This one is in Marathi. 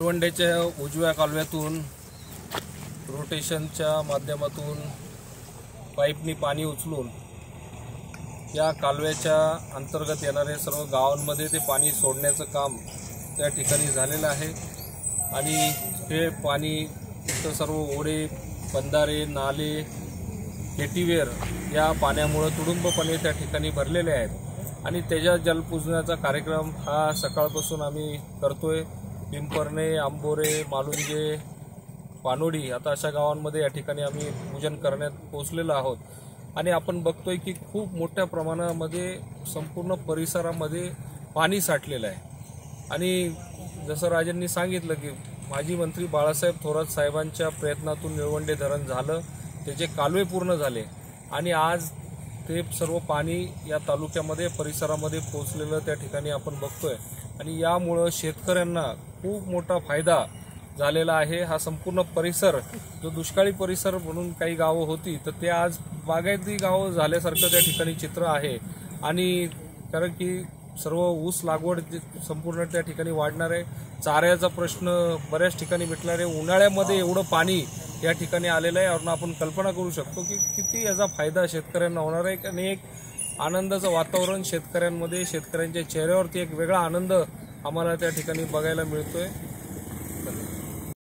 निळवंडेच्या उजव्या कालव्यातून रोटेशनच्या माध्यमातून पाईपनी पाणी उचलून या कालव्याच्या अंतर्गत येणाऱ्या सर्व गावांमध्ये ते पाणी सोडण्याचं काम त्या ठिकाणी झालेलं आहे। आणि हे पाणी इथं सर्व ओढे, बंधारे, नाले, केटीवेर या पाण्यामुळे तुडुंबपणे त्या ठिकाणी भरलेले आहेत आणि त्याच्या जलपूजनाचा कार्यक्रम हा सकाळपासून आम्ही करतोय। पिंपरणे, आंबोरे, मालुंगे, पानोडी आता अशा गावांमध्ये या ठिकाणी आम्ही पूजन करण्यात पोहोचलेलो आहोत आणि आपण बघतोय की खूप मोठ्या प्रमाणामध्ये संपूर्ण परिसरामध्ये पाणी साठलेलं आहे। आणि जसं राजांनी सांगितलं की माजी मंत्री बाळासाहेब थोरात साहेबांच्या प्रयत्नातून निळवंडे धरण झालं, त्याचे कालवे पूर्ण झाले आणि आज ते सर्व पाणी या तालुक्यामध्ये परिसरामध्ये पोहोचलेलं त्या ठिकाणी आपण बघतोय आणि यामुळं शेतकऱ्यांना खूप मोठा फायदा झालेला आहे। हा संपूर्ण परिसर जो दुष्काळी परिसर म्हणून काही गावं होती तर ते आज बागायती गावं झाल्यासारखं त्या ठिकाणी चित्र आहे। आणि कारण की सर्व ऊस लागवड संपूर्ण त्या ठिकाणी वाढणार आहे, चाऱ्याचा प्रश्न बऱ्याच ठिकाणी मिटणार आहे। उन्हाळ्यामध्ये एवढं पाणी या ठिकाणी आलेलं आहे आणि आपण कल्पना करू शकतो की किती याचा फायदा शेतकऱ्यांना होणार आहे आणि एक आनंदाचं वातावरण शेतकऱ्यांमध्ये, शेतकऱ्यांच्या चेहऱ्यावरती एक वेगळा आनंद आम्हाला त्या ठिकाणी बघायला मिळतोय।